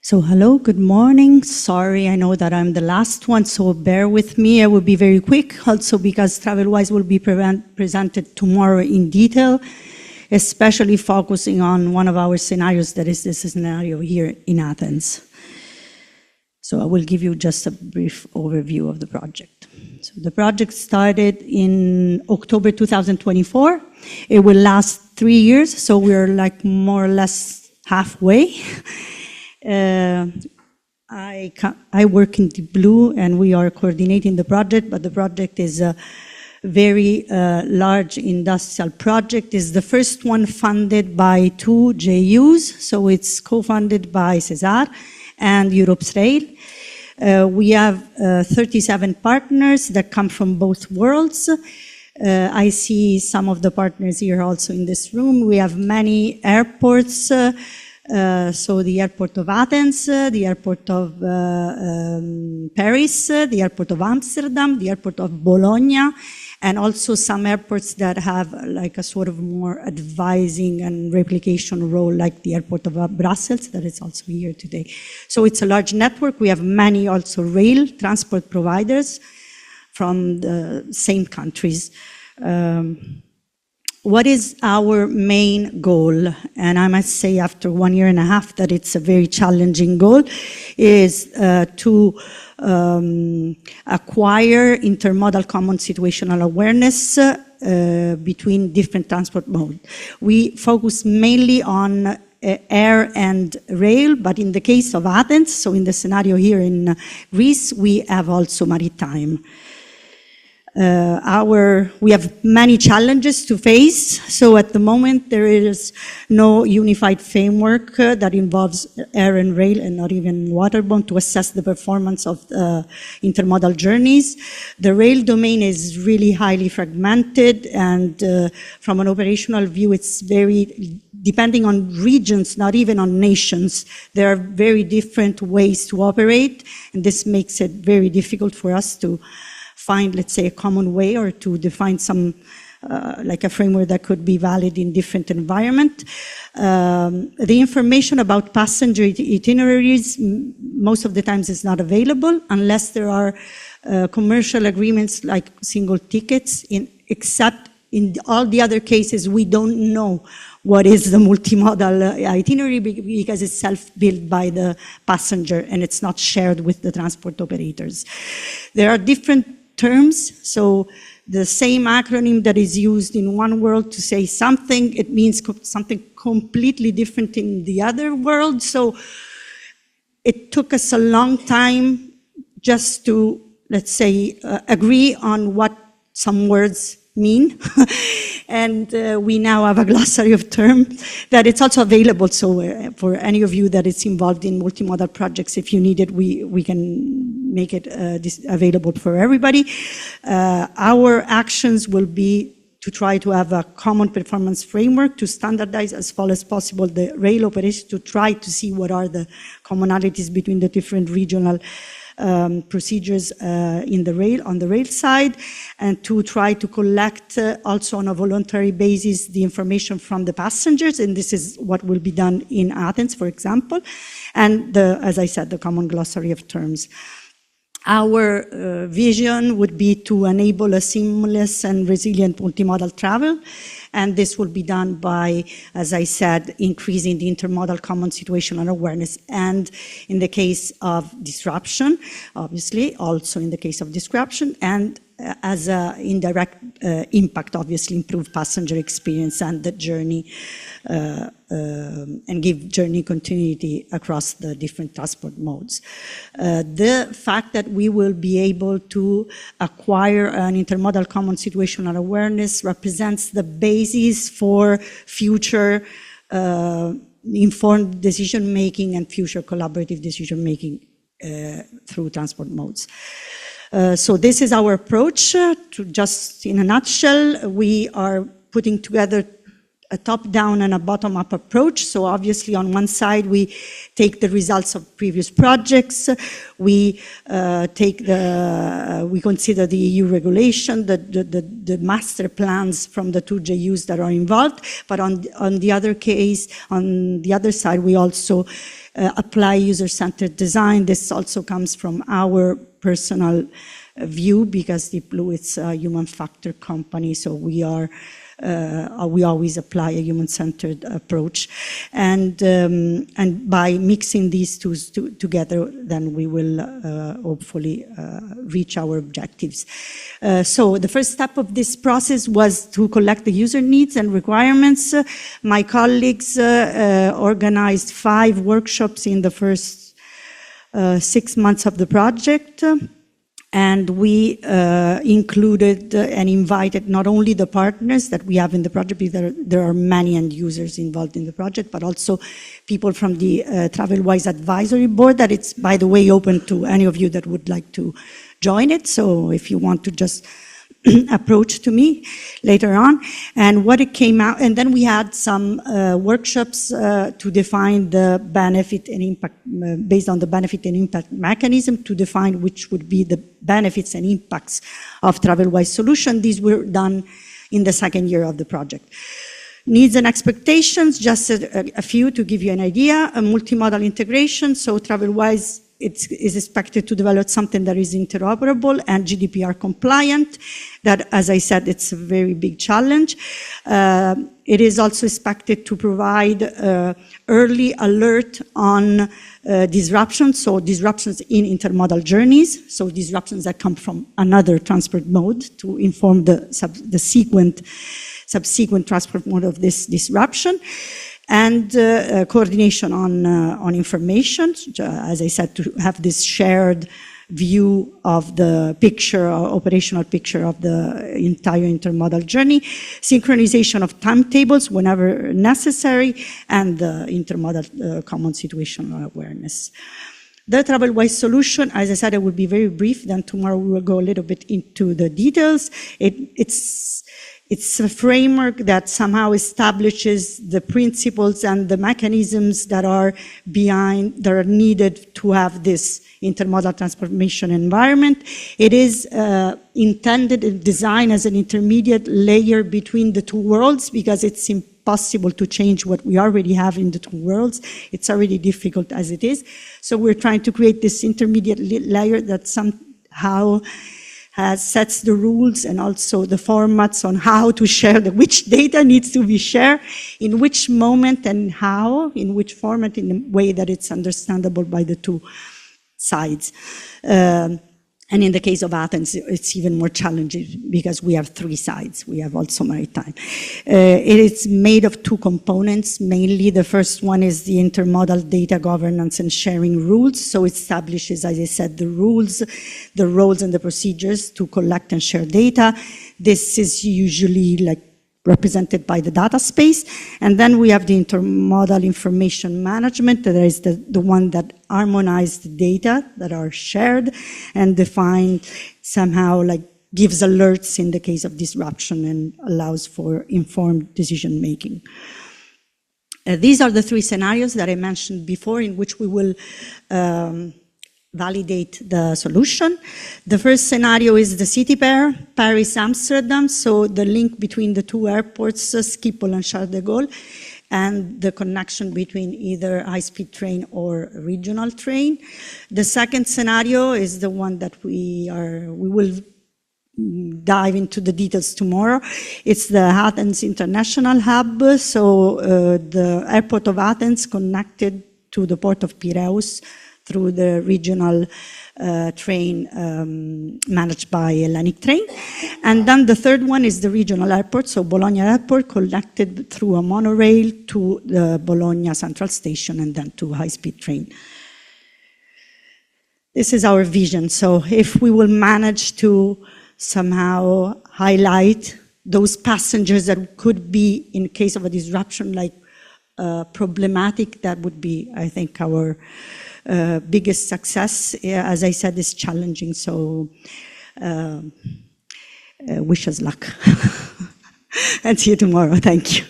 So hello, good morning. Sorry, I know that I'm the last one, so bear with me. I will be very quick, also because TravelWise will be presented tomorrow in detail, especially focusing on one of our scenarios, that is this scenario here in Athens. So I will give you just a brief overview of the project. So the project started in October 2024. It will last 3 years, so we're like more or less halfway. I work in Deep Blue and we are coordinating the project, but the project is a very large industrial project. It's the first one funded by 2 JUs, so it's co-funded by CESAR and Europe's Rail. We have 37 partners that come from both worlds. I see some of the partners here also in this room. We have many airports. So the airport of Athens, the airport of Paris, the airport of Amsterdam, the airport of Bologna, and also some airports that have like a sort of more advising and replication role, like the airport of Brussels, that is also here today. So it's a large network. We have many also rail transport providers from the same countries. What is our main goal? And I must say after 1.5 years that it's a very challenging goal, is to acquire intermodal common situational awareness between different transport modes. We focus mainly on air and rail, but in the case of Athens, so in the scenario here in Greece, we have also maritime. We have many challenges to face. So at the moment, there is no unified framework that involves air and rail and not even waterborne to assess the performance of intermodal journeys. The rail domain is really highly fragmented, and from an operational view, it's very depending on regions, not even on nations. There are very different ways to operate, and this makes it very difficult for us to find, let's say, a common way or to define some, like a framework that could be valid in different environment. The information about passenger itineraries, most of the times is not available unless there are commercial agreements like single tickets, except in all the other cases, we don't know what is the multimodal itinerary because it's self-built by the passenger and it's not shared with the transport operators. There are different terms, so the same acronym that is used in one world to say something, it means something completely different in the other world. So it took us a long time just to, let's say, agree on what some words mean. And we now have a glossary of terms that it's also available. So for any of you that is involved in multimodal projects, if you need it, we can make it available for everybody. Our actions will be to try to have a common performance framework to standardize as far as possible the rail operations, to try to see what are the commonalities between the different regional procedures on the rail side, and to try to collect also on a voluntary basis the information from the passengers, and this is what will be done in Athens, for example, and as I said, the common glossary of terms. Our vision would be to enable a seamless and resilient multimodal travel, and this will be done by, as I said, increasing the intermodal common situational awareness, and in the case of disruption, obviously, also in the case of disruption, and as an indirect impact, obviously, improve passenger experience and the journey, and give journey continuity across the different transport modes. The fact that we will be able to acquire an intermodal common situational awareness represents the basis for future informed decision-making and future collaborative decision-making through transport modes. So this is our approach. To just in a nutshell, we are putting together a top-down and a bottom-up approach. So obviously on one side we take the results of previous projects, we consider the EU regulation, the master plans from the 2 JUs that are involved, but on the other side we also apply user-centered design. This also comes from our personal view because Deep Blue is a human factor company, so we always apply a human-centered approach, and by mixing these two together, then we will hopefully reach our objectives. So the first step of this process was to collect the user needs and requirements. My colleagues organized 5 workshops in the first 6 months of the project. And we included and invited not only the partners that we have in the project, because there are many end users involved in the project, but also people from the TravelWise Advisory Board, that it's, by the way, open to any of you that would like to join it. So if you want to just approach to me later on. And what it came out, and then we had some workshops to define the benefit and impact, based on the benefit and impact mechanism, to define which would be the benefits and impacts of TravelWise solution. These were done in the second year of the project. Needs and expectations, just a few to give you an idea. A multimodal integration, so TravelWise is expected to develop something that is interoperable and GDPR compliant. That, as I said, it's a very big challenge. It is also expected to provide early alert on disruptions, so disruptions in intermodal journeys, so disruptions that come from another transport mode, to inform the subsequent transport mode of this disruption. And coordination on information, as I said, to have this shared view of the picture, operational picture of the entire intermodal journey, synchronization of timetables whenever necessary, and the intermodal common situational awareness. The TravelWise solution, as I said, it will be very brief, then tomorrow we will go a little bit into the details. It's a framework that somehow establishes the principles and the mechanisms that are needed to have this intermodal transformation environment. It is intended and designed as an intermediate layer between the 2 worlds, because it's impossible to change what we already have in the 2 worlds. It's already difficult as it is. So we're trying to create this intermediate layer that somehow sets the rules and also the formats on how to share which data needs to be shared, in which moment and how, in which format, in a way that it's understandable by the 2 sides. And in the case of Athens, it's even more challenging because we have 3 sides. We have also maritime. It is made of 2 components, mainly. The first one is the intermodal data governance and sharing rules. So it establishes, as I said, the rules, the roles and the procedures to collect and share data. This is usually represented by the data space. And then we have the intermodal information management, that is the one that harmonizes the data that are shared and defined somehow, gives alerts in the case of disruption and allows for informed decision making. These are the 3 scenarios that I mentioned before, in which we will validate the solution. The first scenario is the city pair, Paris-Amsterdam, so the link between the 2 airports, Schiphol and Charles de Gaulle, and the connection between either high-speed train or regional train. The second scenario is the one that we will dive into the details tomorrow. It's the Athens International Hub, so the airport of Athens connected to the port of Piraeus through the regional train managed by Hellenic Train. And then the third one is the regional airport, so Bologna Airport, connected through a monorail to the Bologna Central Station and then to high-speed train. This is our vision. So if we will manage to somehow highlight those passengers that could be, in case of a disruption, problematic, that would be, I think, our biggest success. As I said, it's challenging, so wish us luck. And see you tomorrow. Thank you.